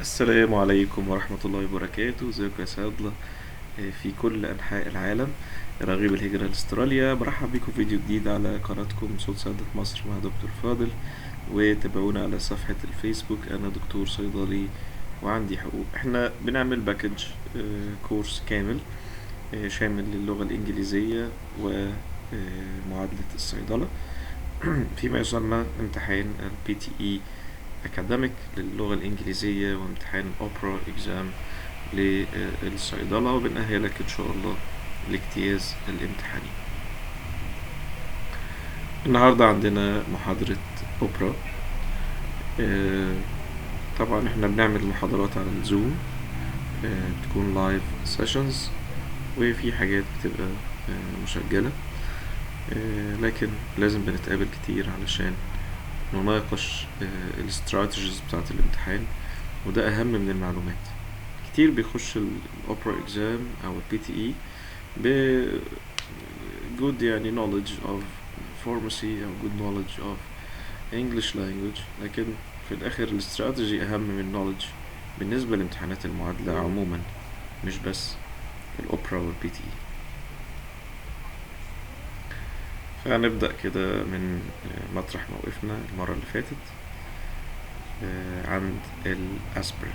السلام عليكم ورحمة الله وبركاته. ازيكم يا صيادلة في كل أنحاء العالم. رغيب الهجرة لاستراليا برحب بكم في فيديو جديد على قناتكم صوت صيادلة مصر مع دكتور فاضل. وتابعونا على صفحة الفيسبوك، أنا دكتور صيدلي وعندي حقوق. احنا بنعمل باكج كورس كامل شامل للغة الإنجليزية ومعادلة الصيدلة فيما يسمى امتحان ال PTE أكاديميك للغة الإنجليزية وامتحان الأوبرا إكزام للصيدلة، وبنأهلك إن شاء الله لاجتياز الامتحانين. النهاردة عندنا محاضرة أوبرا. طبعا احنا بنعمل محاضرات على الزوم، بتكون لايف سيشنز، وفي حاجات بتبقى مسجلة، لكن لازم بنتقابل كتير علشان نناقش الاستراتيجيز بتاعة الامتحان، وده أهم من المعلومات. كتير بيخش الأوبرا إكزام أو PTE ب good يعني knowledge of pharmacy أو good knowledge of English language، لكن في الآخر الاستراتيجي أهم من knowledge بالنسبة لامتحانات المعادلة عموما، مش بس الأوبرا والPTE. فهنبدأ كده من مطرح ما وقفنا المرة اللي فاتت عند الأسبرين.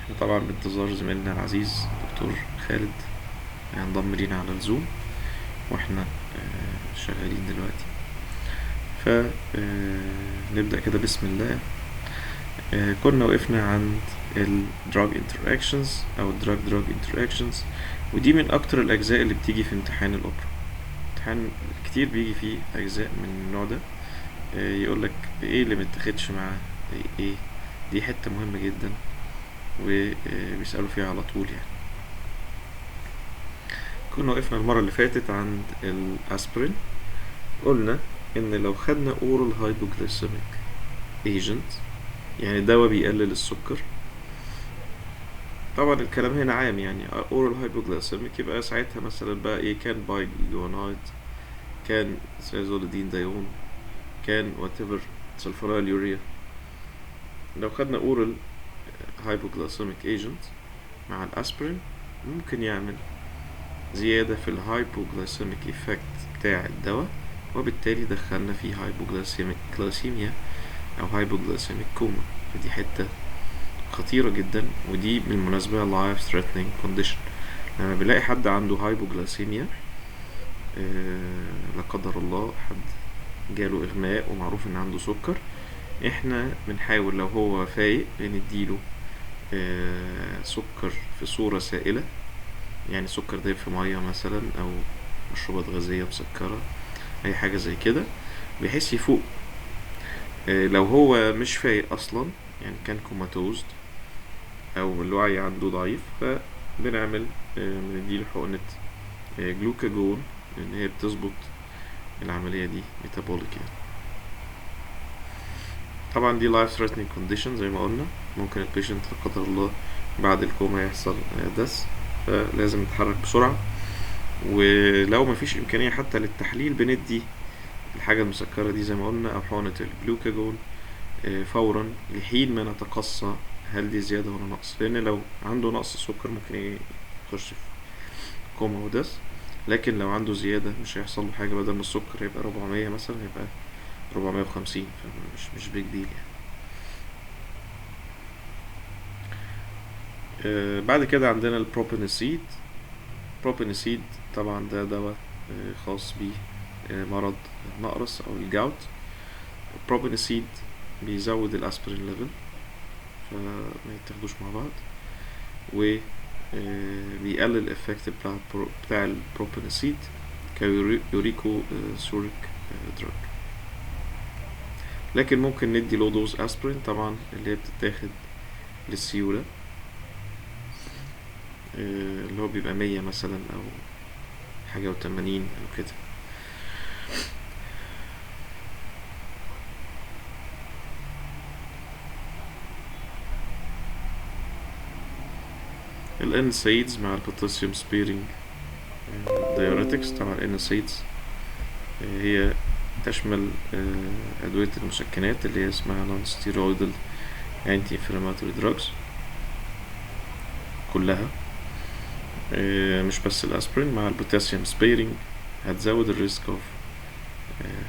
احنا طبعا بانتظار زميلنا العزيز دكتور خالد هينضم لينا على الزوم، واحنا شغالين دلوقتي. فنبدأ كده بسم الله. كنا وقفنا عند الدراج انتراكشنز او الدراج انتراكشنز، ودي من اكتر الاجزاء اللي بتيجي في امتحان الاوبرا. امتحان كتير بيجي فيه اجزاء من النوع ده، يقولك ايه اللي متاخدش معاه ايه. دي حتة مهمة جدا وبيسألوا فيها على طول يعني. كنا وقفنا المرة اللي فاتت عند الاسبرين. قلنا ان لو خدنا oral hypoglycemic agent، يعني دواء بيقلل السكر، طبعا الكلام هنا عام، يعني oral hypoglycemic يبقى ساعتها مثلا بقى ايه، كان بايجلونايد، كان سيزوليدين دايون، كان whatever سلفونيل يوريا. لو خدنا oral hypoglycemic agent مع الاسبرين ممكن يعمل زيادة في الهايبوغليسيميك إيفكت بتاع الدواء، وبالتالي دخلنا في هايبوغليسيميك كلاسيميا أو هايبوغليسيميك كوما. فدي حتة خطيرة جدا، ودي بالمناسبة life threatening condition. لما بنلاقي حد عنده هايبوغليسيميا، لا قدر الله حد جاله إغماء ومعروف إن عنده سكر، احنا بنحاول لو هو فايق نديله سكر في صورة سائلة، يعني سكر دايب في مية مثلا، او مشروبات غازية مسكرة، اي حاجة زي كده بحيث يفوق. لو هو مش فايق اصلا، يعني كان كوماتوزد او الوعي عنده ضعيف، فبنعمل بنديله حقنة جلوكاجون، لان هي بتظبط العملية دي ميتابوليك يعني. طبعا دي life threatening condition زي ما قلنا، ممكن البيشنت لا قدر الله بعد الكوما يحصل دس، فلازم نتحرك بسرعة. ولو مفيش إمكانية حتى للتحليل بندي الحاجة المسكرة دي زي ما قلنا، أو حقنة الجلوكاجون فورا لحين ما نتقصى هل دي زيادة ولا نقص، لأن لو عنده نقص سكر ممكن يخش في كوما ودس، لكن لو عنده زيادة مش هيحصل له حاجة. بدل ما السكر يبقى 400 مثلا يبقى 450، فمش بيج ديل يعني. بعد كده عندنا البروبينيسيد. بروبينيسيد طبعا ده دواء خاص بمرض النقرس او الجاوت. البروبينيسيد بيزود الاسبرين ليفل، فما يتاخدوش مع بعض، و بيقلل الافكت بتاع البروبينيسيد كيوريكو سوريك دراج. لكن ممكن ندي لو دوز اسبرين طبعا اللي هي بتتاخد للسيولة، اللي هو بيبقى 100 مثلا او حاجة و80 او كده. الانسايدز مع البوتاسيوم سبيرنج دايوريتكس. طبعا الانسايدز هي تشمل أدوية المسكنات اللي هي اسمها نون ستيرويدال anti inflammatory drugs كلها. مش بس الاسبرين، مع البوتاسيوم سبيرنج هتزود الريسك اوف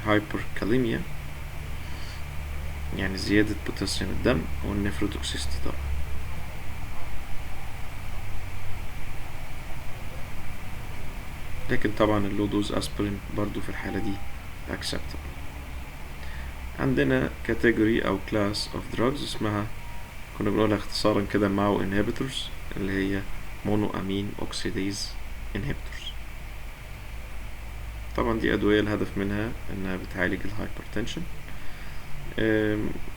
هايبركاليميا، يعني زيادة بوتاسيوم الدم، والنفروتوكسيستي طبعا. لكن طبعا اللو دوز اسبرين برضو في الحالة دي acceptable. عندنا كاتيجوري او كلاس اوف دراجز اسمها، كنا بنقولها اختصارا كده ماو انهبيتورز، اللي هي مونو امين اوكسيديز انهبيتورز. طبعا دي ادوية الهدف منها انها بتعالج الهايبرتنشن.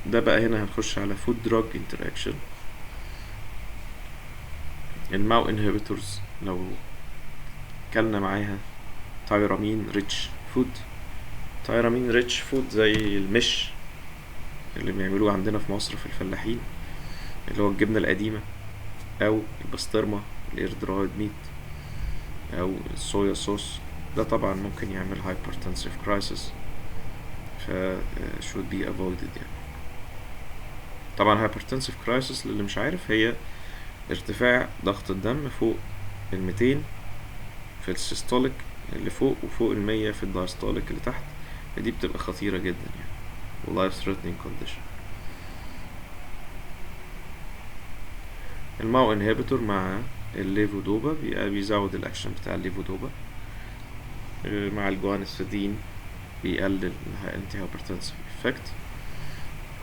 ده بقى هنا هنخش على فود دراج انتراكشن. الماو انهبيتورز لو كلنا معاها تايرامين ريتش فود، تايرامين ريتش فود زي المش اللي بيعملوه عندنا في مصر في الفلاحين، اللي هو الجبنة القديمة او البسطرمة الاير درايد ميت او الصويا صوص، ده طبعا ممكن يعمل hypertensive crisis، ف should be avoided يعني. طبعا hypertensive crisis للي مش عارف هي ارتفاع ضغط الدم فوق 200 في السيستوليك اللي فوق، وفوق 100 في الدايستوليك اللي تحت. دي بتبقى خطيرة جدا يعني، life threatening condition. الماو انهبيتور مع الليفودوبا بيزود الاكشن بتاع الليفودوبا، مع الجوانستادين بيقلل الانتي هايبرتنسيف افكت،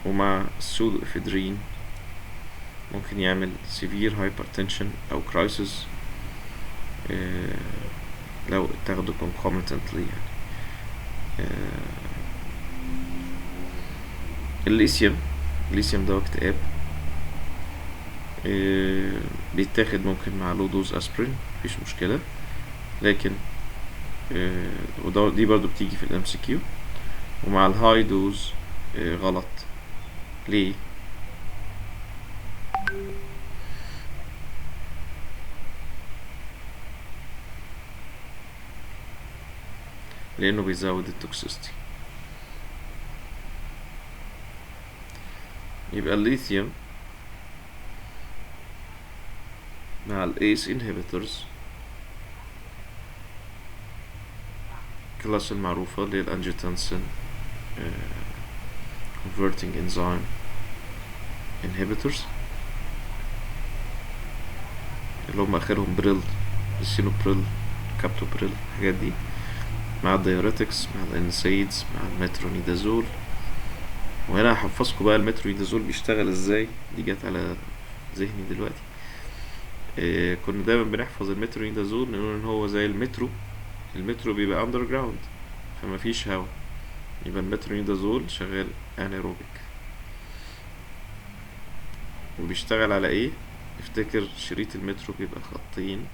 ومع السودو افيدرين ممكن يعمل سيفير هايبرتنشن او كرايسيس لو اتاخدوا concomitantly يعني. الليثيوم ده اكتئاب، بيتاخد ممكن مع لو دوز اسبرين، مفيش مشكلة، لكن دي برضو بتيجي في الام سي كيو. ومع الهاي دوز غلط. ليه؟ لانه بيزود التوكسيستي. يبقى الليثيوم مع الايس انهبيتورز، كلاس المعروفة اللي هي الانجيوتنسين converting enzyme inhibitors، اللي هم اخرهم بريل، السينوبريل، كابتوبريل، الحاجات دي، مع الدايوريتكس، مع الانسيدز، مع المترونيدازول. وهنا هحفظكم بقى المترونيدازول بيشتغل ازاي، دي جت على ذهني دلوقتي. كنا دايما بنحفظ المترونيدازول نقول ان هو زي المترو بيبقى اندر جراوند فما فيش هوا، يبقى المترونيدازول شغال انيروبيك. وبيشتغل على ايه؟ افتكر شريط المترو بيبقى خطين،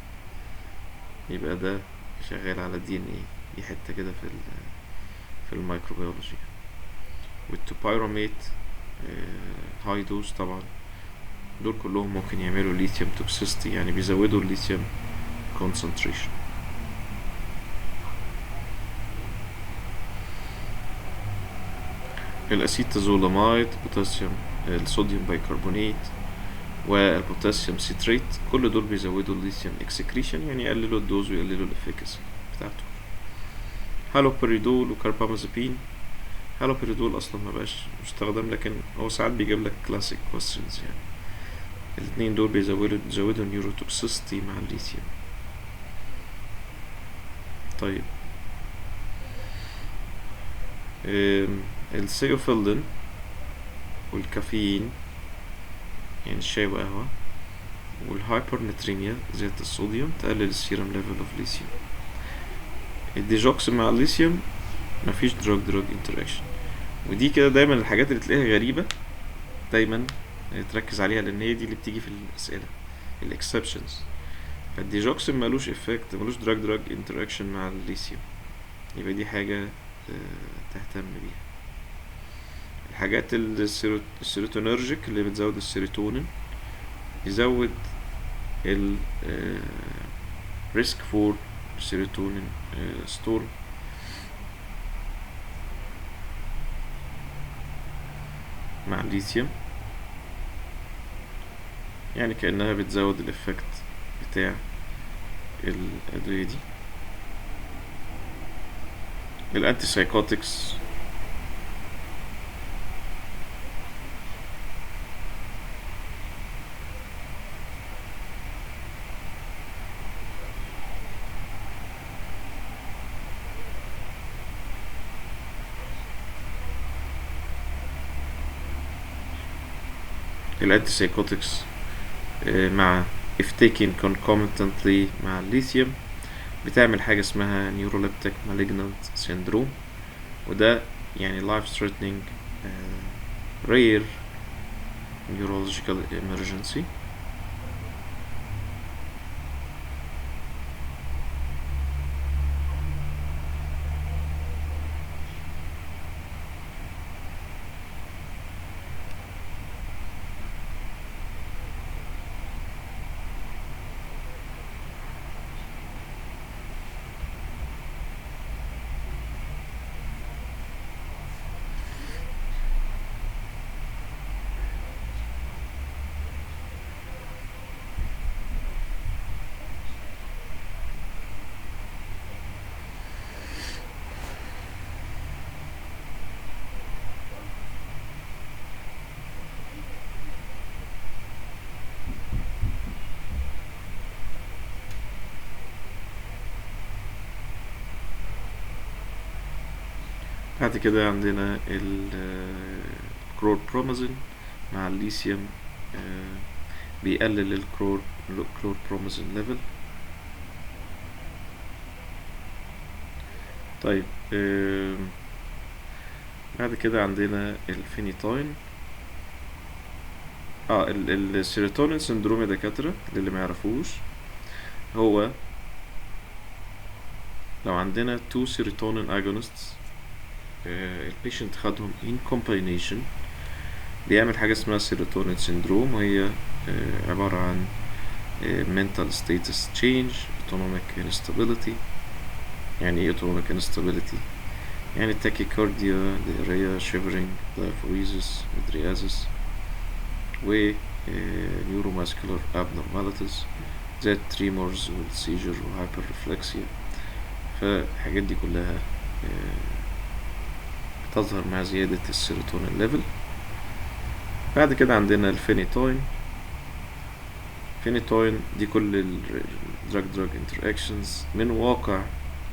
يبقى ده شغال على الدي ان ايه، دي حته كده في الميكروبيولوجي. والتوبايروميت هاي دوز طبعا، دول كلهم ممكن يعملوا ليثيوم توكسيستي، يعني بيزودوا الليثيوم كونسنتريشن. الاسيتازولاميد، بوتاسيوم، الصوديوم بايكربونات، والبوتاسيوم سيتريت، كل دول بيزودوا الليثيوم اكسكريشن، يعني يقللوا الدوز ويقللوا الافيكاسي بتاعته. هالوبريدول وكاربامازepine، هالوبريدول اصلا ما بقاش مستخدم، لكن هو ساعات بيجيب لك كلاسيك كويستشنز يعني. الاثنين دول بيزودوا النيوروتوكسيستي مع الليثيوم. طيب السيوفيلدين والكافيين، يعني الشاي وقهوة، والهايبرنتريميا زيادة الصوديوم تقلل السيرم ليفل اوف ليثيوم. الديجوكس مع الليثيوم مفيش دراج انتراكشن. ودي كده دايما الحاجات اللي تلاقيها غريبة دايما تركز عليها، لان هي دي اللي بتيجي في الاسئلة، الاكسبشنز. فالديجوكسين ملوش افكت، ملوش دراج انتراكشن مع الليثيوم، يبقى دي حاجة تهتم بيها. الحاجات السيروتونيرجيك اللي بتزود السيروتونين، يزود ال risk for serotonin storm. مع الليثيوم يعني كأنها بتزود الإفكت بتاع الأدوية دي. الأنتي سايكوتكس الأنتي سايكوتكس مع if taken concomitantly مع الليثيوم بتعمل حاجة اسمها neuroleptic malignant syndrome، وده يعني life threatening rare neurological emergency. بعد كده عندنا الكلوربرومازين مع الليثيوم بيقلل الكلوربرومازين ليفل. طيب بعد كده عندنا الفينيتاين. السيروتونين سندروم يا دكاترة للي ما يعرفوش، هو لو عندنا 2 serotonin agonists البيشنت خدهم in combination بيعمل حاجة اسمها serotonin syndrome، وهي عبارة عن mental status change، autonomic instability. يعني ايه autonomic instability؟ يعني tachycardia، diarrhea، shivering، diaphoresis، mydriasis، و neuromuscular abnormalities زي tremors والseizure وhyperreflexia. فالحاجات دي كلها تظهر مع زيادة السيروتونين ليفل. بعد كده عندنا الفينيتوين. فينيتوين دي كل الدراج انتراكشنز من واقع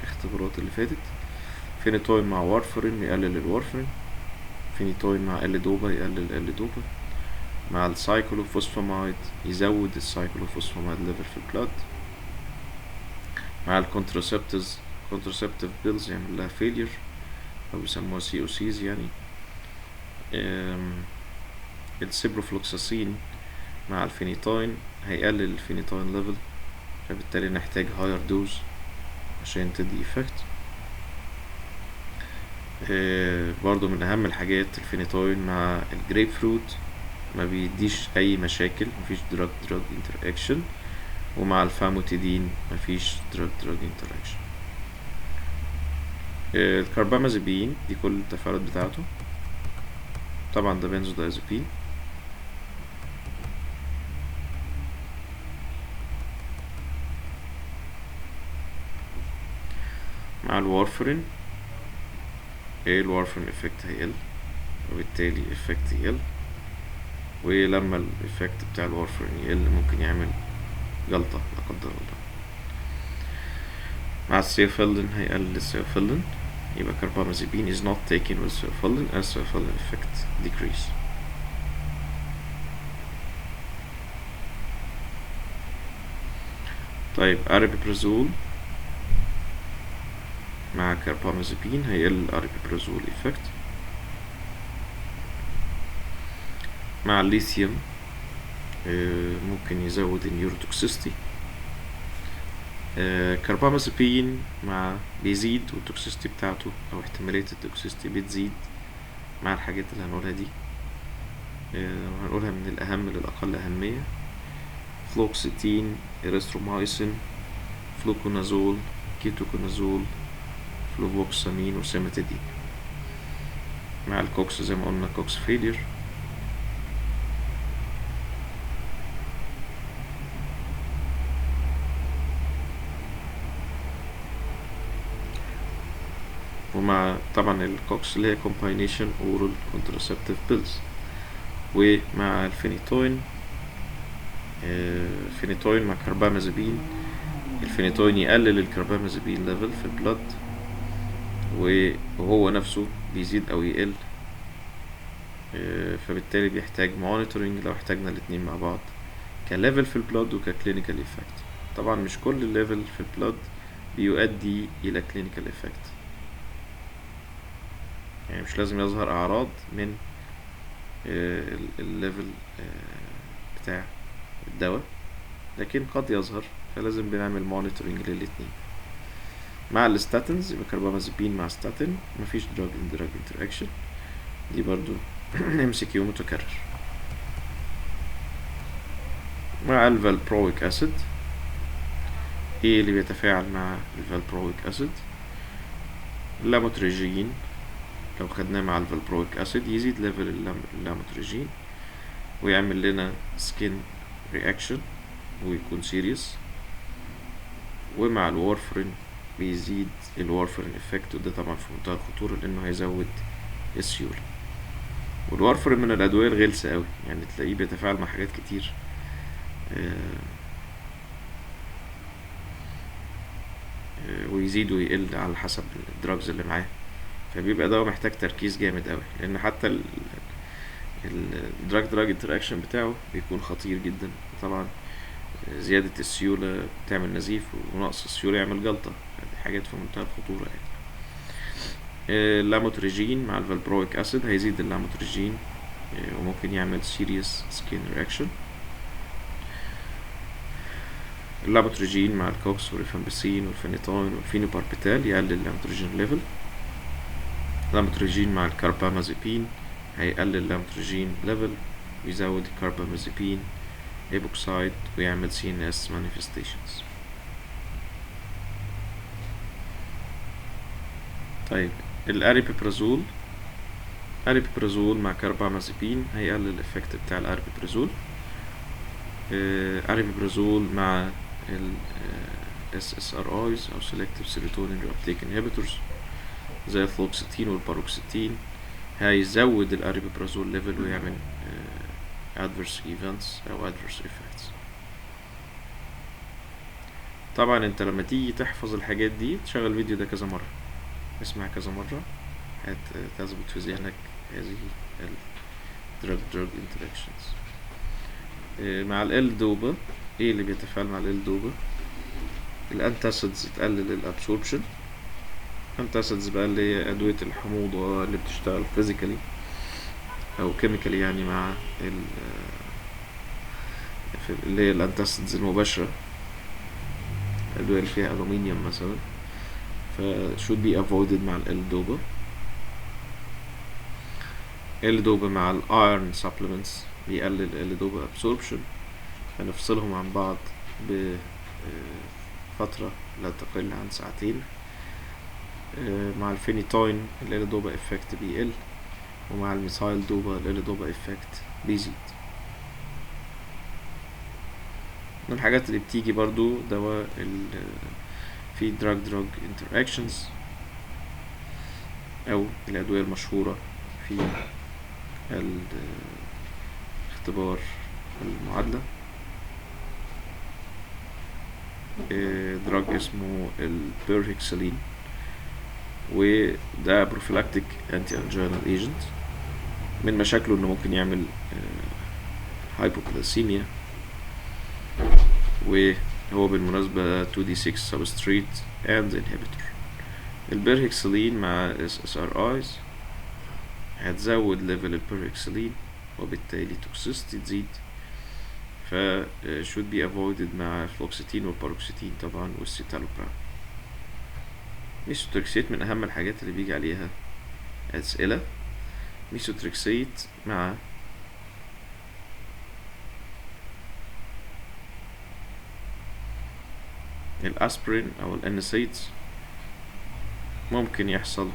الاختبارات اللي فاتت. فينيتوين مع وارفرين يقلل الوارفرين، فينيتوين مع الليدوبا يقلل الليدوبا، مع السايكلوفوسفامايد يزود السايكلوفوسفامايد ليفل في البلاد، مع الكونتراسبتيف بيلز يعمل لها فيلير أو بيسموها COCs يعني. السيبروفلوكساسين مع الفينيتاين هيقلل الفينيتاين ليفل، فبالتالي نحتاج هاير دوز عشان تدي إفكت. برضو من أهم الحاجات الفينيتاين مع الجريب فروت ما بيديش أي مشاكل، مفيش دراج انتراكشن، ومع الفاموتيدين مفيش دراج انتراكشن. الكربامازيبين دي كل التفاعلات بتاعته، طبعا ده بنزودايزابين. مع الوارفرين الوارفرين افكت هيقل، وبالتالي افكت يقل، ولما الافكت بتاع الوارفرين يقل ممكن يعمل جلطة لا قدر الله. مع السيوفيلين هيقلل السيوفيلين، يبقى carbamazepine is not taken with seuphilin as seuphilin effect decrease. طيب aripiprazole مع carbamazepine هيقل aripiprazole effect. مع الليثيوم ممكن يزود النيوروتوكسيستي. كربامازepine مع بيزيد والتوكسيستي بتاعته او احتمالية التوكسيستي بتزيد مع الحاجات اللي هنقولها دي، وهنقولها من الأهم للأقل أهمية: فلوكسيتين، إريثرومايسين، فلوكونازول، كيتوكونازول، فلوفوكسامين، وسيماتيدين. مع الكوكس زي ما قلنا كوكس فيلير. ومع طبعا الكوكس اللي هي combination oral contraceptive pills. ومع الفينيتوين، فينيتوين مع كربامازيبين. الفينيتوين يقلل الكربامازيبين ليفل في البلد، وهو نفسه بيزيد او يقل، فبالتالي بيحتاج مونيتورنج لو احتاجنا الاتنين مع بعض كليفل في البلد وككلينيكال افكت. طبعا مش كل الليفل في البلد بيؤدي الى كلينيكال افكت، يعني مش لازم يظهر اعراض من الليفل بتاع الدواء، لكن قد يظهر، فلازم بنعمل مونيتورنج للاتنين. مع الستاتنز يبقى كربامازيبين مع ستاتين، مفيش دراج انتراكشن، دي برضو MCQ متكرر. مع الفالبرويك اسيد، ايه اللي بيتفاعل مع الفالبرويك اسيد؟ اللاموتريجين لو خدناه مع الفالبرويك اسيد يزيد ليفل اللاموتريجين ويعمل لنا سكين رياكشن ويكون سيريس. ومع الوارفرين بيزيد الوارفرين افكت، وده طبعا في منتهى الخطورة لانه هيزود السيولة. والوارفرين من الادوية الغلسة قوي، يعني تلاقيه بيتفاعل مع حاجات كتير، ويزيد ويقل على حسب الدراجز اللي معاه، فبيبقى دواء محتاج تركيز جامد قوي، لان حتى الدراج انتراكشن بتاعه بيكون خطير جدا. طبعا زيادة السيولة بتعمل نزيف، ونقص السيولة يعمل جلطة، دي حاجات في منتهى الخطورة يعني. اللاموتريجين مع الفالبرويك اسيد هيزيد اللاموتريجين، وممكن يعمل سيريس سكين رياكشن. اللاموتريجين مع الكوكس والريفامبيسين والفينيتوين والفينوباربيتال يقلل اللاموتريجين ليفل. اللاموتريجين مع الكربامازيبين هيقلل اللاموتريجين ليفل ويزود الكربامازيبين ايبوكسايد ويعمل CNS manifestations. طيب الاريبيبرازول مع كربامازيبين هيقلل الافكت بتاع الاريبيبرازول. اريبيبرازول مع ال SSRIs او selective serotonin reuptake inhibitors زي الفلوكسيتين والباروكسيتين هيزود الاريبيبرازول ليفل ويعمل adverse events او adverse effects. طبعا انت لما تيجي تحفظ الحاجات دي تشغل الفيديو ده كذا مرة، اسمع كذا مرة، هتثبت في ذهنك هذه drug interactions. مع ال دوبا، ايه اللي بيتفاعل مع ال دوبا؟ الانتاسيدز تقلل الابسوربشن. الانتاسيدز بقى اللي هي ادوية الحموضة اللي بتشتغل فيزيكالي او كيميكالي، يعني مع اللي هي الانتاسيدز المباشرة، الادوية اللي فيها الومنيوم مثلا، ف should be avoided مع ال دوبا. ال دوبا مع الايرن supplements بيقلل ال دوبا absorption، هنفصلهم عن بعض بفترة لا تقل عن ساعتين. مع الفينيتوين ال دوبا افكت بيقل، ومع الميثايل دوبا ال دوبا افكت بيزيد. من الحاجات اللي بتيجي برضو دواء في drug interactions او الادوية المشهورة في اختبار المعادلة، دراج اسمه البيرهكسلين، وده بروفيلاكتيك انتي انجينال ايجنت. من مشاكله انه ممكن يعمل هايبوكلاسيميا، وهو بالمناسبة 2D6 substrate and inhibitor. البيرهكسلين مع SSRIs هتزود ليفل البيرهكسلين وبالتالي توكسيستي تزيد، ف should be avoided مع فلوكسيتين والباروكسيتين طبعا والسيتالوبرام. ميثوتريكسيت من اهم الحاجات اللي بيجي عليها اسئلة. ميثوتريكسيت مع الاسبرين او الانسيتس ممكن يحصل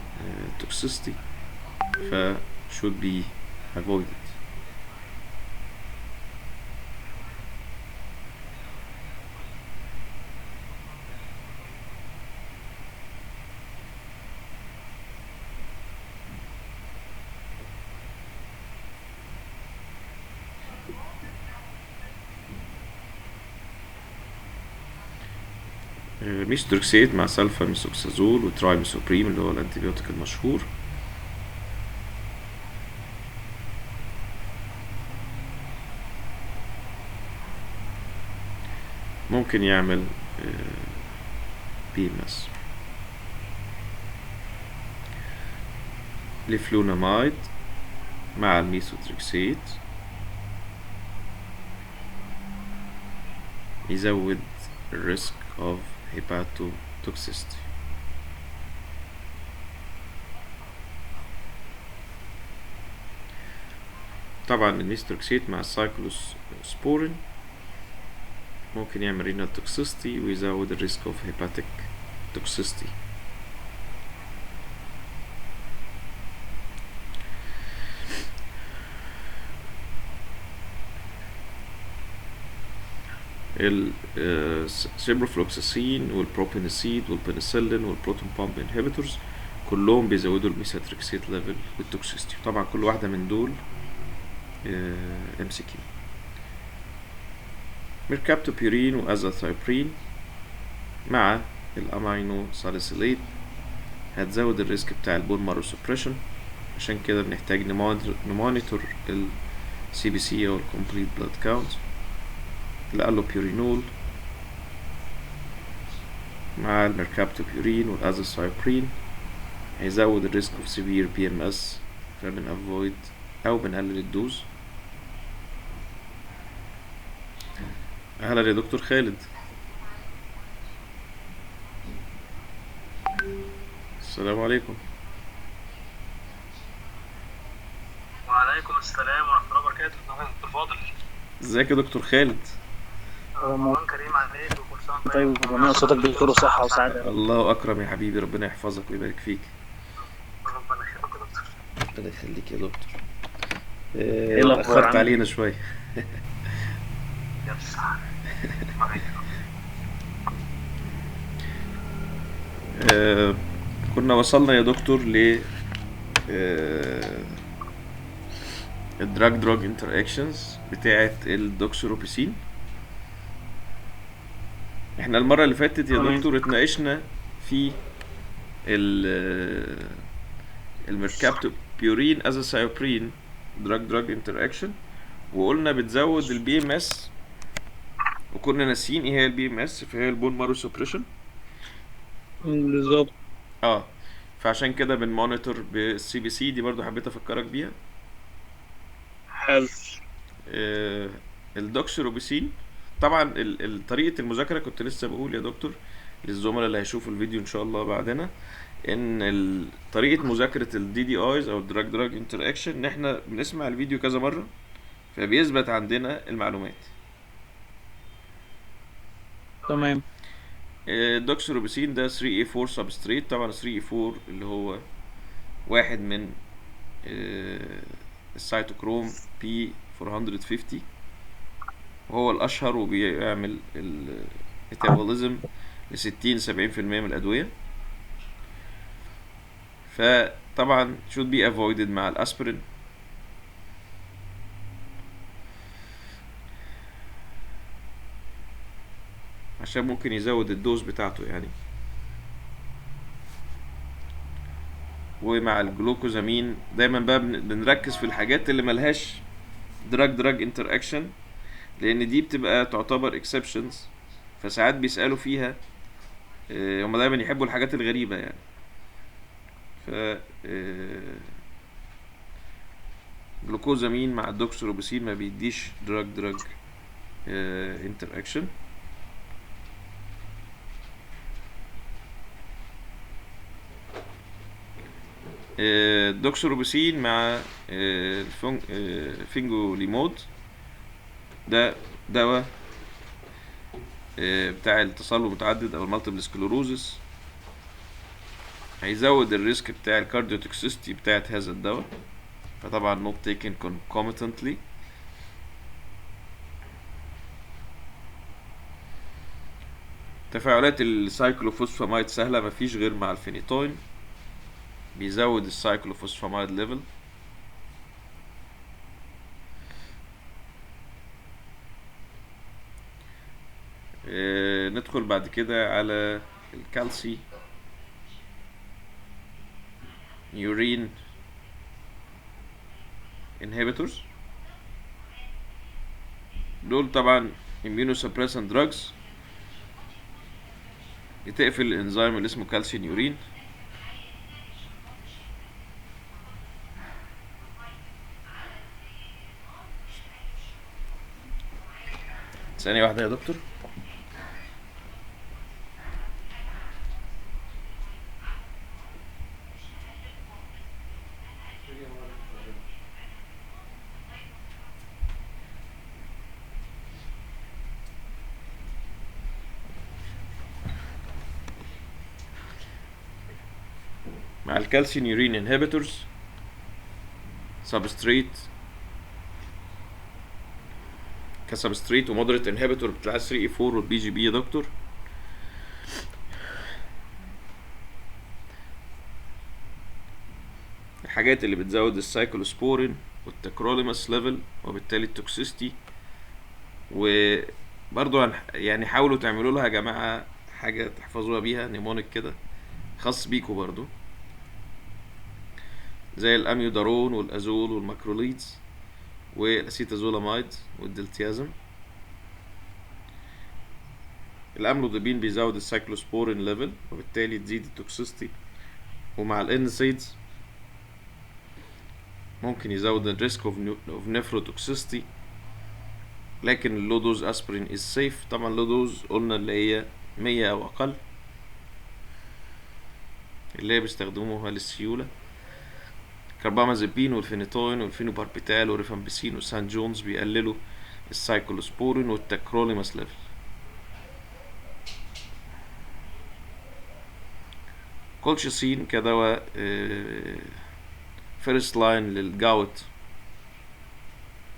توكسيستي، ف should be avoided. ميثوتريكسيت مع سلفاميثوكسازول وترايميثوبريم اللي هو الانتيبيوتيك المشهور. ممكن يعمل PMS. لفلونامايد مع الميثوتريكسيت يزود الريسك of hepatotoxicity. طبعا الميثوتريكسيت مع السايكلوسبورين ممكن يعمل renal toxicity ويزود الريسك of hepatic toxicity. السيبروفلوكساسين والبروبينيسيد والبنسلين والبروتون بامب انهبيتورز كلهم بيزودوا الميثوتريكسيت ليفل والتوكسيستي. طبعا كل واحدة من دول MCQ. ميركابتوبيورين وازاثايبرين مع الامينو ساليسيليت هتزود الريسك بتاع البون مارو سبريشن، عشان كده بنحتاج نمونيتور CBC او الكومبليت بلاد كاونت. الالوبيورينول مع الميركابتوبيورين والازاثايبرين هيزود الريسك اوف سيفير PMS، فبنأفويد او بنقلل الدوز. اهلا يا دكتور خالد. السلام عليكم. وعليكم السلام ورحمة الله وبركاته. دكتور فاضل، ازيك يا دكتور خالد؟ رمضان كريم عليك وكل سنة وانت طيب، ربنا صوتك بخير وصحة وسعادة. الله اكرم يا حبيبي، ربنا يحفظك ويبارك فيك. ربنا يخليك يا دكتور. ربنا يخليك يا دكتور. الأخبار اتأخرت عندك؟ علينا شوية. يلا معاك. كنا وصلنا يا دكتور ل الدراج انتراكشنز بتاعة الدوكسوروبيسين. احنا المرة اللي فاتت يا تمام. دكتور اتناقشنا في الميركابتوبيورين ازاثايبرين دراج انتراكشن، وقلنا بتزود الBMS، وكنا ناسيين ايه هي الBMS، فهي البون مارو سبريشن. بالظبط. فعشان كده بنمونيتور بالCBC دي، برضو حبيت افكرك بيها. حلو. الدوكسوروبيسين طبعا طريقة المذاكرة كنت لسه بقول يا دكتور للزملاء اللي هيشوفوا الفيديو ان شاء الله بعدنا، ان طريقة مذاكرة DDIs او دراج انتراكشن ان احنا بنسمع الفيديو كذا مرة فبيثبت عندنا المعلومات. تمام. الدوكسوروبيسين ده 3A4 سبستريت. طبعا 3A4 اللي هو واحد من السيتوكروم P450، وهو الأشهر وبيعمل الميتابوليزم ل60-70% من الأدوية. فطبعا should be avoided مع الأسبرين. عشان ممكن يزود الدوز بتاعته يعني. ومع الجلوكوزامين دايما بقى بنركز في الحاجات اللي ملهاش دراج انتراكشن، لان دي بتبقى تعتبر exceptions، فساعات بيسألوا فيها. هما دايما يحبوا الحاجات الغريبة يعني. ف جلوكوزامين مع الدوكسوروبيسين ما بيديش دراج انتراكشن. الدوكسوروبيسين مع الفينجوليمود ده دواء بتاع التصلب المتعدد او المالتيبل سكلوروزس، هيزود الريسك بتاع الكارديوتوكسيستي بتاعت هذا الدواء، فطبعا not taken concomitantly. تفاعلات السايكلوفوسفامايد سهلة، مفيش غير مع الفينيتوين، بيزود السايكلوفوسفامايد ليفل. ندخل بعد كده على الكالسي يورين inhibitors. دول طبعا immunosuppressant drugs بتقفل الانزيم اللي اسمه كالسيوم يورين. ثانية واحدة يا دكتور. مع الكالسيوم يورين انهبيتورز سبستريت كسبستريت ومودريت انهبيتور بتاع 3 اي 4 والبي جي بي يا دكتور. الحاجات اللي بتزود السايكلوسبورين والتكروليماس ليفل وبالتالي التوكسيستي. وبرضو يعني حاولوا تعملوا لها يا جماعة حاجة تحفظوها بيها نيمونيك كده خاص بيكو برضو، زي الاميودارون والازول والماكروليدز والاسيتازولاميد والدلتيازم. الاملوديبين بيزود السايكلوسبورين ليفل وبالتالي تزيد التوكسيستي. ومع الانسيدز ممكن يزود الريسك اوف نيفروتوكسيستي. لكن اللو دوز اسبرين از سيف. طبعا اللو دوز قلنا اللي هي 100 او اقل، اللي هي بيستخدموها للسيولة. كاربامازيبين والفينيتوين والفينوباربيتال والريفامبيسين والسان جونز بيقللوا السايكلوسبورين والتكروليماس ليفل. كولشيسين كدواء فيرست لاين للجاوت،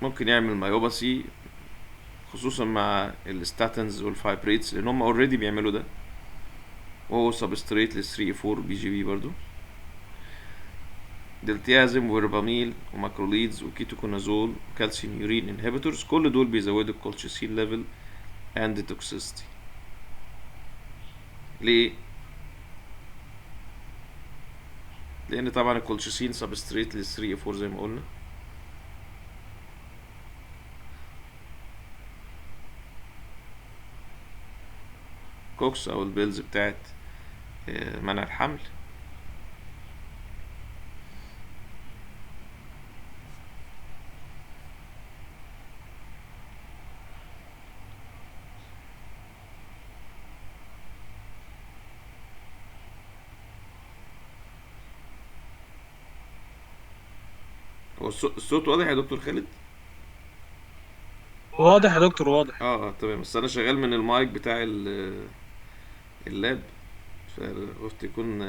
ممكن يعمل مايوباسي خصوصا مع الستاتنز والفايبريتس لان هم اوريدي بيعملوا ده، وهو سبستريت لل 3 4 بي جي بي برضو. دلتيازم ويرباميل وماكروليدز وكيتوكونازول وكالسيوم يورين انهبيتورز، كل دول بيزودوا الكولشيسين ليفل اند توكسيستي. ليه؟ لان طبعا الكولشيسين سبستريت لل 3 4 زي ما قلنا. كوكس او البيلز بتاعت منع الحمل. هو الصوت واضح يا دكتور خالد؟ واضح يا دكتور واضح. تمام. بس انا شغال من المايك بتاع اللاب، فقلت يكون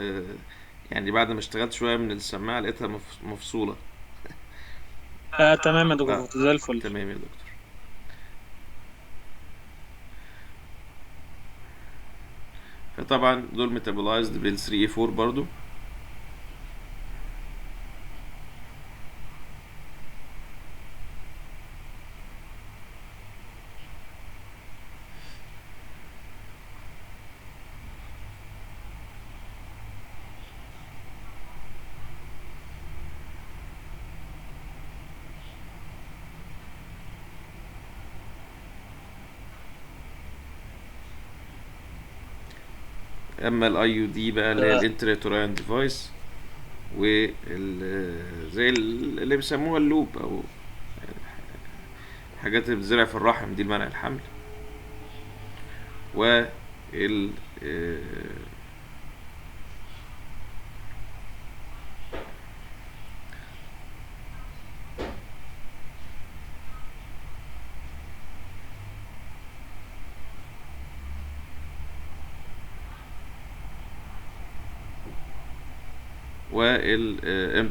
يعني بعد ما اشتغلت شوية من السماعة لقيتها مفصولة. تمام يا دكتور زي الفل. تمام يا دكتور. فطبعا دول ميتابولايزد بال 3 A 4 برضو. اما الاي يو دي بقى اللي هي الانتراتوريان ديفايس، زي اللي بيسموها اللوب او حاجات اللي بتزرع في الرحم دي لمنع الحمل. و وال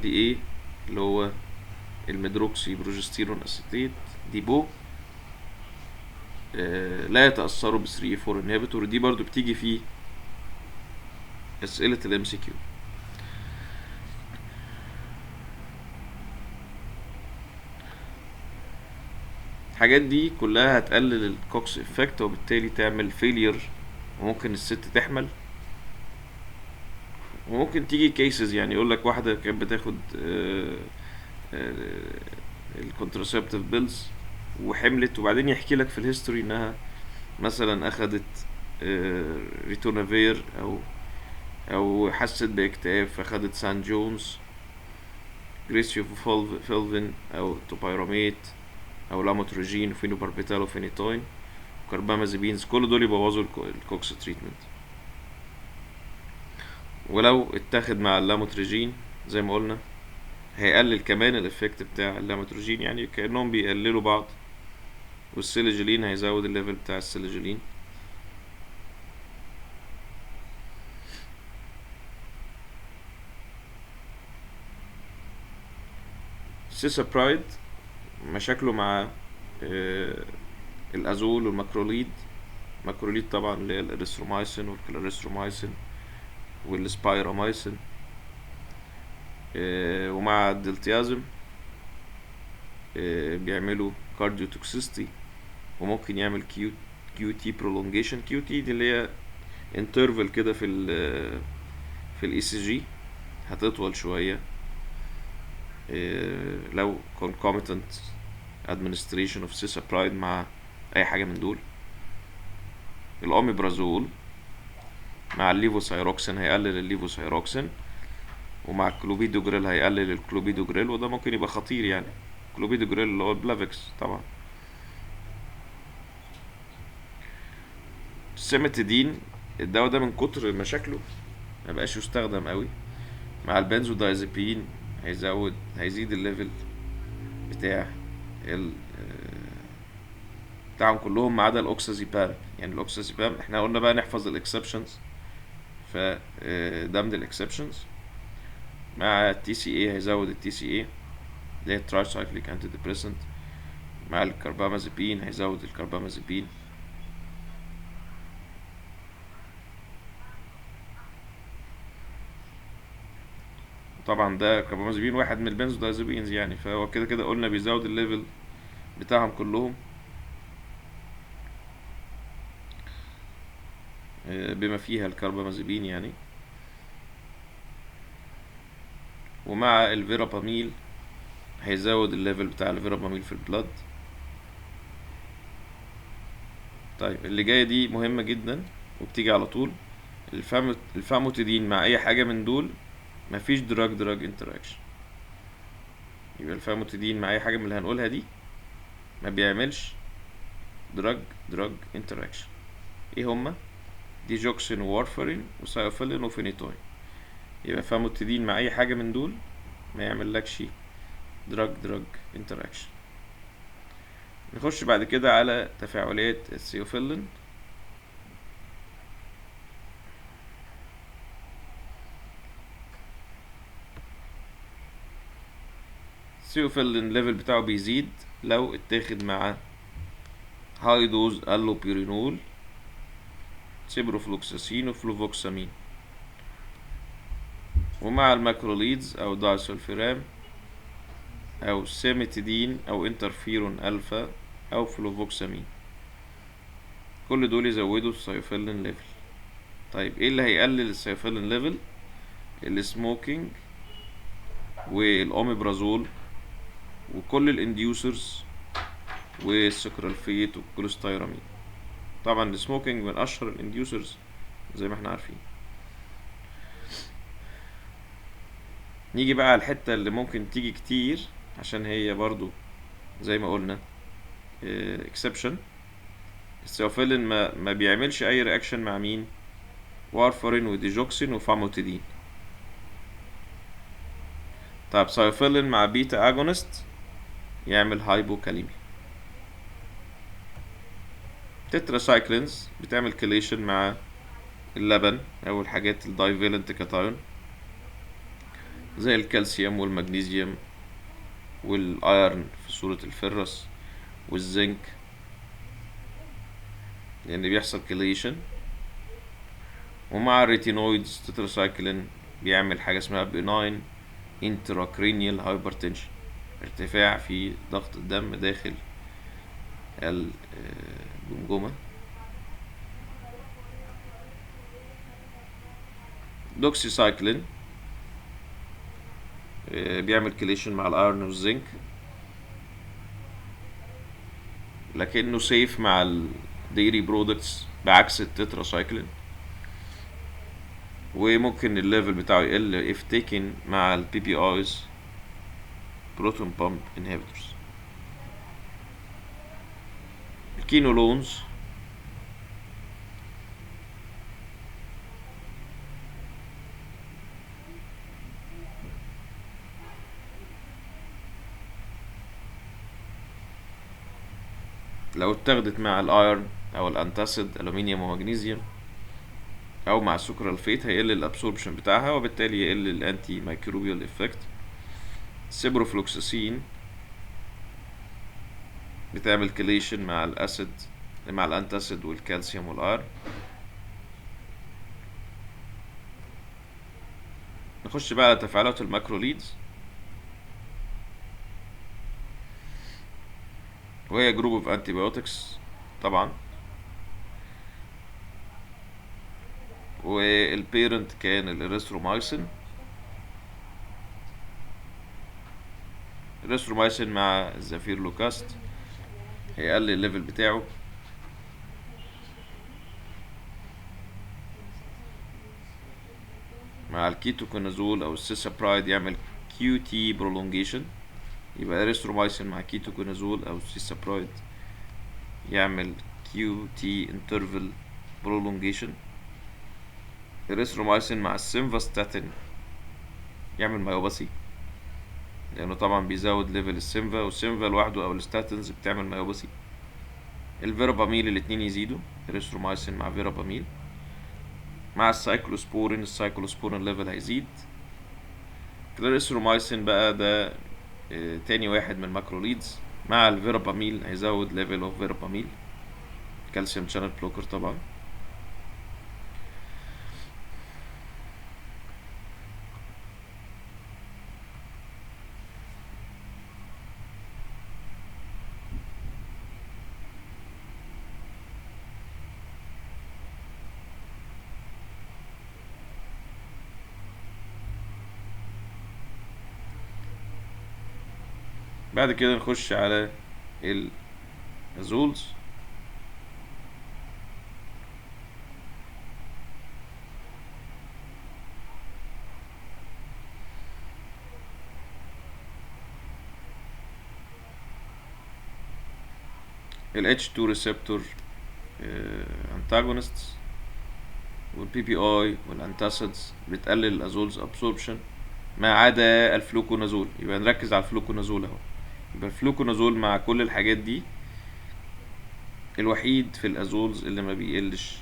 MPA اللي هو الميدروكسي بروجستيرون اسيتيت ديبو، لا يتأثروا ب 3 4 انهبيتور. دي برضو بتيجي في اسئلة ال MCQ. الحاجات دي كلها هتقلل الكوكس افكت وبالتالي تعمل فيلير وممكن الست تحمل، وممكن تيجي كيسز يعني يقولك واحدة كانت بتاخد الكونتراسبتيف بيلز وحملت، وبعدين يحكي لك في الهيستوري انها مثلا اخدت ريتونافير او حست باكتئاب فاخدت سان جونز، جريسيو فيلفين او توبايراميت او لاموتروجين وفينوباربيتال وفينيتوين وكربامازيبينز. كل دول يبوظوا الكوكس تريتمنت. ولو اتاخد مع اللاموتروجين زي ما قلنا هيقلل كمان الافكت بتاع اللاموتروجين، يعني كأنهم بيقللوا بعض، والسيليجولين هيزود الليفل بتاع السيليجولين. سيسابرايد مشاكله مع الازول والماكروليد. ماكروليد طبعا اللي هي الاريثرومايسين والكلاريثرومايسين والسبايرامايسين، ومع الدلتيازم بيعملوا كارديو توكسيستي، وممكن يعمل كيو تي برولونجيشن. كيو تي دي اللي هي انترفال كده في الاي سي جي هتطول شويه لو concomitant administration of cisapride مع اي حاجه من دول. الأوميبرازول مع الليفوسايروكسين هيقلل الليفوسايروكسين، ومع الكلوبيدوجريل هيقلل الكلوبيدوجريل، وده ممكن يبقى خطير يعني. الكلوبيدوجريل اللي هو البلافكس طبعا. السيمتيدين الدواء ده من كتر مشاكله مبقاش يستخدم قوي. مع البنزودايزابين هيزيد الليفل بتاع بتاعهم كلهم ما عدا الاوكسازيبام. يعني الاوكسازيبام احنا قلنا بقى نحفظ الاكسبشنز، فده من الاكسبشنز. مع التي سي اي هيزود التي سي اي اللي هي الترايسايكليك انتي ديبريسنت. مع الكربامازيبين هيزود الكربامازيبين. طبعا ده كربامازيبين واحد من البنزودايزابينز يعني، فهو كده كده قلنا بيزود الليفل بتاعهم كلهم بما فيها الكربامازيبين يعني. ومع الفيراباميل هيزود الليفل بتاع الفيراباميل في البلد. طيب اللي جايه دي مهمه جدا وبتيجي على طول. الفاموتيدين مع اي حاجه من دول مفيش دراج انتراكشن. يبقى الفاموتيدين مع اي حاجه من اللي هنقولها دي ما بيعملش دراج انتراكشن. ايه هما؟ ديجوكسين وورفرين وسايوفيلين وفينيتوين. يبقى فاموتيدين مع اي حاجه من دول ما يعملكش دراج انتراكشن. نخش بعد كده على تفاعلات السيوفيلين. السيوفيلين الليفل بتاعه بيزيد لو اتاخد مع هاي دوز اللوبيرينول، سيبروفلوكساسين وفلوفوكسامين. ومع الماكروليدز او دايسولفيرام او سيمتيدين او انترفيرون الفا او فلوفوكسامين، كل دول يزودوا السيوفيلين ليفل. طيب ايه اللي هيقلل السيوفيلين ليفل؟ السموكينج والاوميبرازول وكل الانديوسرز والسكرالفيت والكوليستيرامين. طبعا السموكينج من اشهر الانديوسرز زي ما احنا عارفين. نيجي بقى على الحتة اللي ممكن تيجي كتير عشان هي برضو زي ما قلنا exception. السيوفيلين ما بيعملش اي رياكشن مع مين؟ وارفرين وديجوكسين وفاموتيدين. طيب سيوفيلين مع بيتا اجونست يعمل هايبوكاليميا. تتراسايكلينز بتعمل كليشن مع اللبن او الحاجات الدايفالنت كاتايون زي الكالسيوم والمغنيسيوم والايرن في صورة الفرس والزنك، لان بيحصل كليشن. ومع الريتينويدز تتراسايكلين بيعمل حاجة اسمها بناين intracranial hypertension، ارتفاع في ضغط الدم داخل الجمجمة. دوكسيسايكلين بيعمل كليشن مع الايرون والزنك، لكنه سيف مع الديري برودكتس بعكس التتراسايكلين، وممكن الليفل بتاعه يقل if taken مع ال PPIs proton pump inhibitors. الكينولونز لو اتاخدت مع الايرن او الانتاسيد الومنيوم ومغنيسيوم او مع السكرالفيت هيقل الابسوربشن بتاعها، وبالتالي يقل الانتي مايكروبيال افكت. السيبروفلوكساسين بتعمل كليشن مع الاسيد مع الانتاسيد والكالسيوم والايرن. نخش بقى على تفاعلات الماكروليدز، وهي جروب اوف انتيبيوتكس طبعا، والبيرنت كان الاريثرومايسين. الاريثرومايسين مع الزافيرلوكاست هيقلل الليفل بتاعه، مع الكيتوكونازول او السيسابرايد يعمل كيو تي برولونجيشن. يبقى اريثرومايسين مع كيتوكونازول او السيسابرايد يعمل كيو تي انترفال برولونجيشن. اريثرومايسين مع السيمفاستاتين يعمل مايوباسي، لانه طبعا بيزود ليفل السيمفا، والسيمفا لوحده او الستاتينز بتعمل مايوباسي. الفيراباميل الاتنين يزيدوا، اريثرومايسين مع فيراباميل. مع السايكلوسبورين ليفل هيزيد. الاريثرومايسين بقى ده تاني واحد من الماكروليدز، مع الفيراباميل هيزود ليفل اوف فيراباميل، كالسيوم شانل بلوكر طبعا. بعد كده نخش على الازولز. ال H2 receptor antagonists وال PPI والانتاسيدز بتقلل الازولز absorption ما عدا الفلوكونازول. يبقى نركز على الفلوكونازول اهو. يبقى الفلوكونازول مع كل الحاجات دي الوحيد في الازولز اللي ما بيقلش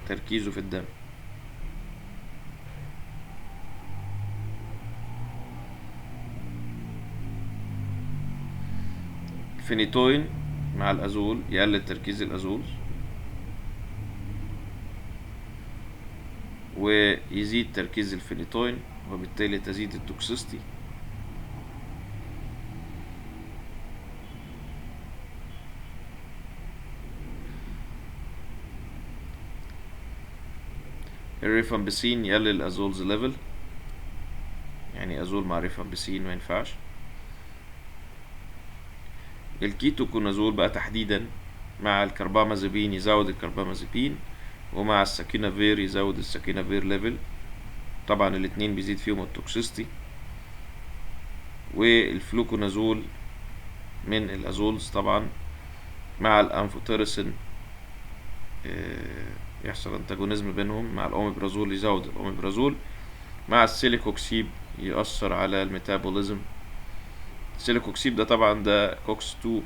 تركيزه في الدم. الفينيتوين مع الازول يقلل تركيز الازول ويزيد تركيز الفينيتوين، وبالتالي تزيد التوكسيستي. الريفامبسين يقلل الازولز ليفل، يعني ازول مع ريفامبسين ما ينفعش. الكيتوكونازول بقى تحديدا مع الكربامازيبين يزود الكربامازيبين، ومع الساكينافير يزود الساكينافير ليفل. طبعا الاتنين بيزيد فيهم التوكسيستي. والفلوكونازول من الازولز طبعا مع الانفوتيرسين يحصل انتاجونيزم بينهم، مع الاوميبرازول يزود الاوميبرازول، مع السيليكوكسيب يأثر على الميتابوليزم. السيليكوكسيب ده طبعا ده كوكس 2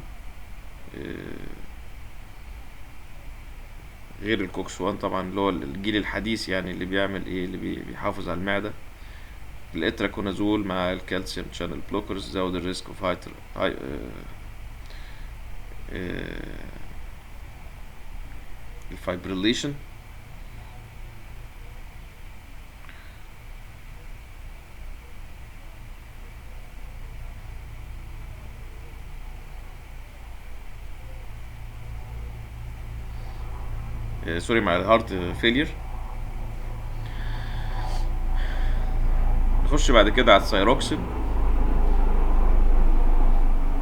غير الكوكس 1 طبعا، اللي هو الجيل الحديث يعني اللي بيعمل ايه، اللي بيحافظ على المعدة. الاتراكونازول مع الكالسيوم شانل بلوكرز زود الريسك اوف هاي الفايبريليشن. سوري، مع الهارت فيلير. نخش بعد كده على الثايروكسين.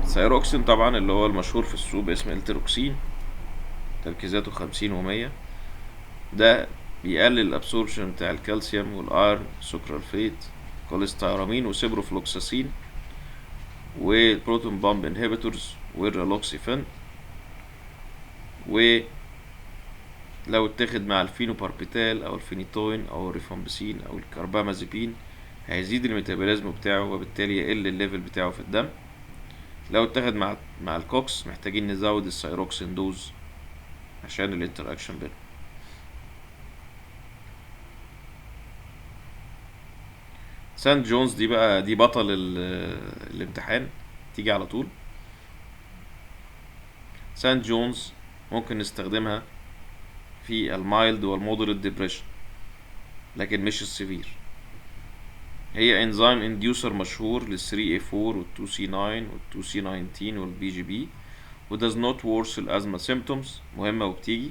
الثايروكسين طبعا اللي هو المشهور في السوق باسم التروكسين، تركيزاته 50 و100. ده بيقلل الابسوربشن بتاع الكالسيوم والايرن، سكرالفيت، كوليستيرامين وسيبروفلوكساسين والبروتون بامب انهبيتورز والريلوكسيفين. ولو اتخذ مع الفينوباربيتال او الفينيتوين او الريفامبسين او الكربامازيبين هيزيد الميتابوليزم بتاعه وبالتالي يقل الليفل بتاعه في الدم. لو اتخذ مع الكوكس محتاجين نزود الثايروكسين دوز عشان الانتراكشن بينهم. سانت جونز دي بقى دي بطل الامتحان، تيجي على طول. سانت جونز ممكن نستخدمها في المايلد والمودريت ديبريشن لكن مش السيفير. هي انزيم انديوسر مشهور لل 3A4 وال 2C9 وال 2C19 وال BGB و does not worsen asthma symptoms. مهمة وبتيجي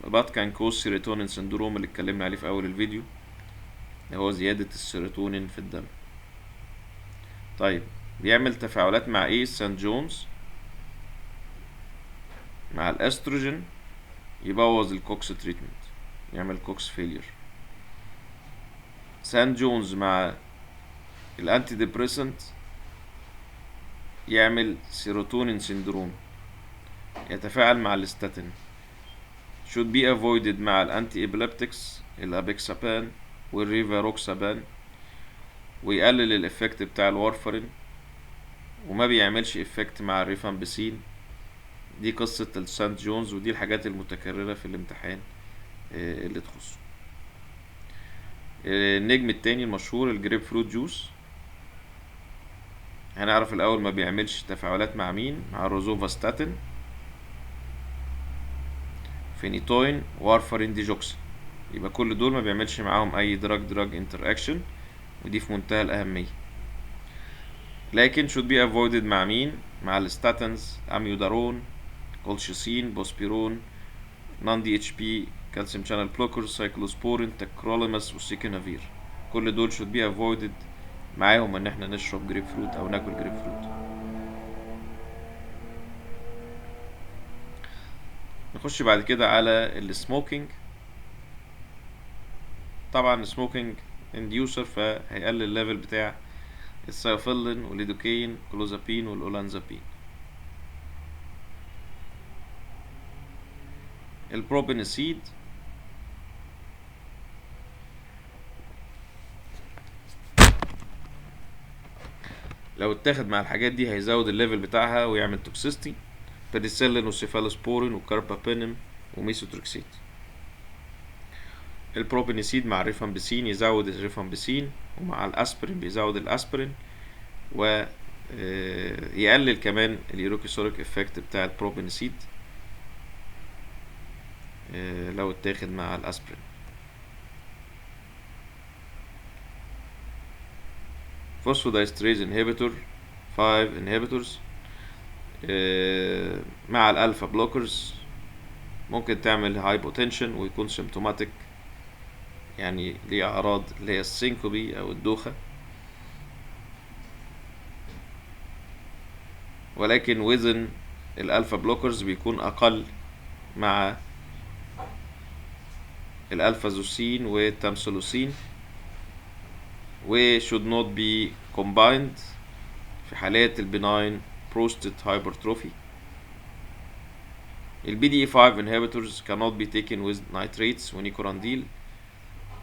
but can cause serotonin syndrome اللي اتكلمنا عليه في أول الفيديو، اللي هو زيادة السيروتونين في الدم. طيب بيعمل تفاعلات مع ايه سانت جونز؟ مع الاستروجين يبوظ الكوكس تريتمنت، يعمل كوكس فيلير. سانت جونز مع الانتي ديبريسنت يعمل سيروتونين سيندروم، يتفاعل مع الستاتين. should be avoided مع الانتي ابيليبتكس الابيكسابان والريفاروكسابان، ويقلل الافكت بتاع الوارفرين، وما بيعملش افكت مع الريفامبسين. دي قصة السانت جونز ودي الحاجات المتكررة في الامتحان اللي تخصه. النجم التاني المشهور الجريب فروت جوس. هنعرف الاول ما بيعملش تفاعلات مع مين؟ مع الروزوفاستاتين، فينيتوين، وارفرين ديجوكسين. يبقى كل دول ما بيعملش معاهم اي دراج انتر اكشن، ودي في منتهى الاهمية. لكن should be avoided مع مين؟ مع الستاتنز، اميودارون، كولشيسين، بوسبيرون، نون دي اتش بي، كالسيوم شانل بلوكرز، سايكلوسبورين، تاكروليماس، والسيكونافير. كل دول should be avoided معاهم ان احنا نشرب جريب فروت او ناكل جريب فروت. نخش بعد كده على السموكينج. طبعا السموكينج انديوسر فهيقلل الليفل بتاع السايوفيلين والليدوكين كلوزابين والاولانزابين. البروبينيسيد لو اتاخد مع الحاجات دي هيزود الليفل بتاعها ويعمل توكسيستي. بيديسيلين وسيفالوسبورين وكاربابينم وميثوتريكسيت. البروبينيسيد مع الريفامبسين يزود الريفامبسين، ومع الاسبرين بيزود الاسبرين، و يقلل كمان اليوروكيسوريك افكت بتاع البروبينيسيد لو اتاخد مع الاسبرين. فوسفودايستريز انهبيتور 5 انهبيتورز مع الالفا بلوكرز ممكن تعمل هايبوتنشن ويكون سيمتوماتيك، يعني ليه اعراض اللي هي السينكوبي او الدوخة، ولكن وزن الالفا بلوكرز بيكون اقل مع الالفا زوسين والتامسولوسين، و should not be combined في حالات البناين prostate hypertrophy. ال PDE5 inhibitors cannot be taken with nitrates ونيكورانديل،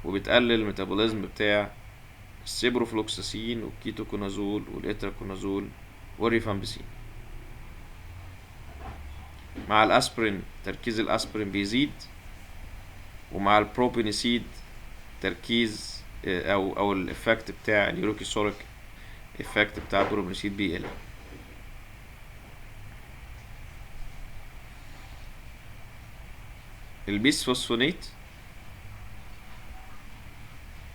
وبتقلل الميتابوليزم بتاع السيبروفلوكساسين والكيتوكونازول والاتراكونازول والريفامبسين. مع الاسبرين تركيز الاسبرين بيزيد، ومع البروبينيسيد تركيز او الافكت بتاع اليوروكيسوريك افكت بتاع البروبينيسيد بيقل. البيسفوسفونيت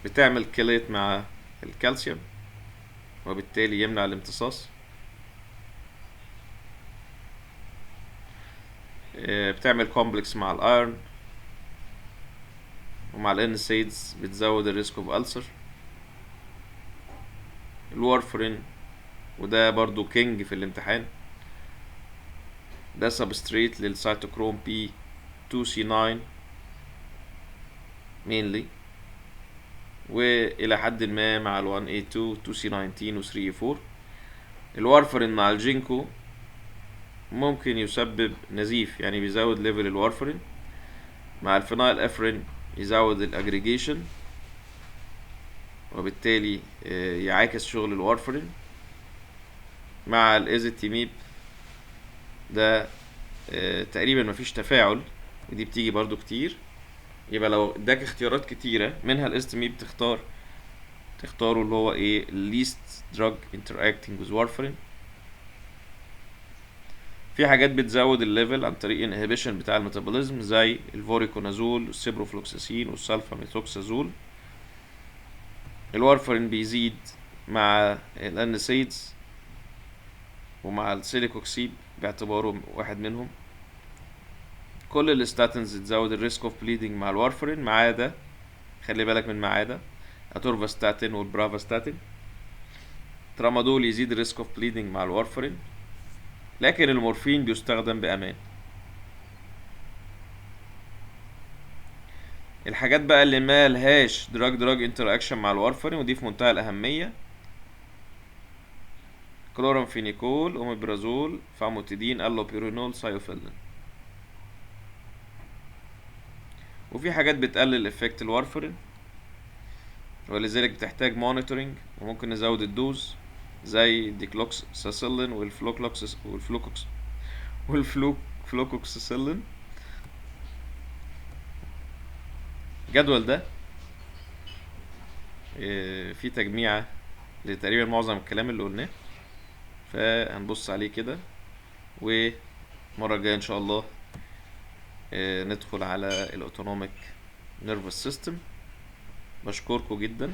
بتعمل كيليت مع الكالسيوم وبالتالي يمنع الامتصاص. بتعمل كومبلكس مع الايرن، ومع الانسيدز بتزود الريسك اوف ألسر. الوارفرين، وده برضو كينج في الامتحان. ده سبستريت للسيتوكروم بي 2C9 mainly، والى حد ما مع ال 1A2 2C19 و 3A4. الوارفرين مع الجينكو ممكن يسبب نزيف، يعني بيزود ليفل الوارفرين. مع الفينايل افرين يزود الاجريجيشن، وبالتالي يعاكس شغل الوارفرين. مع الازيتيميب ده تقريبا مفيش تفاعل، ودي بتيجي برضو كتير. يبقى لو اداك اختيارات كتيرة منها الازيتيميب تختاروا اللي هو ايه least drug interacting with warfarin. في حاجات بتزود الليفل عن طريق انهبيشن بتاع الميتابوليزم زي الفوريكونازول والسيبروفلوكساسين والسلفا ميثوكسازول. الوارفرين بيزيد مع الانسيدز ومع السيليكوكسيب باعتباره واحد منهم. كل الستاتنز تزود الريسك اوف بليدنج مع الوارفرين ما عدا، خلي بالك من ما عدا اتورفاستاتين والبرافاستاتين. ترامادول يزيد الريسك اوف بليدنج مع الوارفرين، لكن المورفين بيستخدم بأمان. الحاجات بقى اللي ما لهاش دراج انتراكشن مع الوارفرين ودي في منتهى الأهمية: كلورامفينيكول، اوميبرازول، فاموتيدين، اللوبيرينول، سايوفيلين. وفي حاجات بتقلل افكت الوارفرين ولذلك بتحتاج مونيتورنج، وممكن نزود الدوز زي الديكلوكساسيلين والفلوكوكساسيلين. الجدول ده في تجميعة لتقريبا معظم الكلام اللي قلناه، فهنبص عليه كده، ومرة الجاية ان شاء الله ندخل على الاوتونوميك نيرفس سيستم. بشكركم جدا.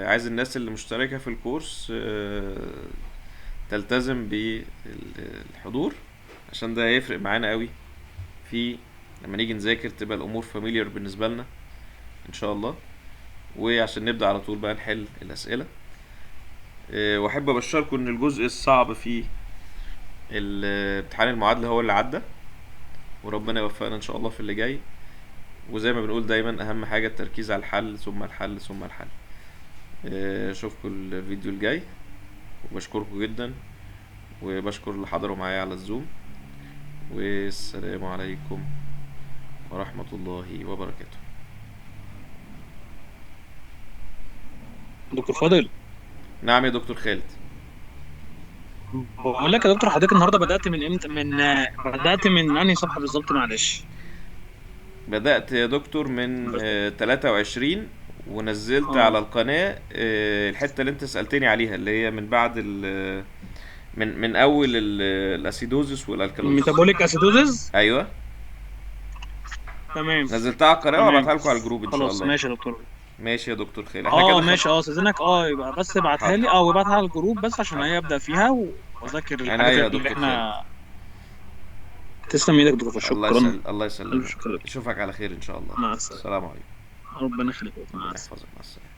عايز الناس اللي مشتركة في الكورس تلتزم بالحضور، عشان ده هيفرق معانا قوي في لما نيجي نذاكر، تبقى الامور فاميليار بالنسبة لنا ان شاء الله، وعشان نبدأ على طول بقى نحل الاسئلة. واحب ابشركم ان الجزء الصعب في امتحان المعادلة هو اللي عدى، وربنا يوفقنا ان شاء الله في اللي جاي. وزي ما بنقول دايما اهم حاجة التركيز على الحل ثم الحل ثم الحل. اشوفكم الفيديو الجاي، وبشكركم جدا، وبشكر اللي حضروا معايا على الزوم، والسلام عليكم ورحمة الله وبركاته. دكتور فاضل، نعم يا دكتور خالد. بقول لك يا دكتور، حضرتك النهارده بدأت من امتى؟ بدأت من انهي صفحة بالظبط؟ معلش. بدأت يا دكتور من 23، ونزلت على القناة الحتة اللي انت سألتني عليها، اللي هي من بعد من اول الاسيدوزس والالكالوزس. ميتابوليك اسيدوزز. ايوه، تمام نزلتها على القناة وهبعتها لكم على الجروب ان شاء خلاص، الله. ماشي يا دكتور. ماشي يا دكتور خالد، احنا كده ماشي. استاذنك يبقى بس ابعتها لي، وابعتها على الجروب بس عشان هي ابدا فيها واذاكر عينيا الحاجات يا اللي دكتور احنا. تسلم ايدك يا دكتور، شكرا. الله ألف يسلمك. شكر. اشوفك على خير ان شاء الله. مع السلامة. السلام عليكم. ربنا يخليك. مع ربنا السلامة. يحفظك. مع السلامة.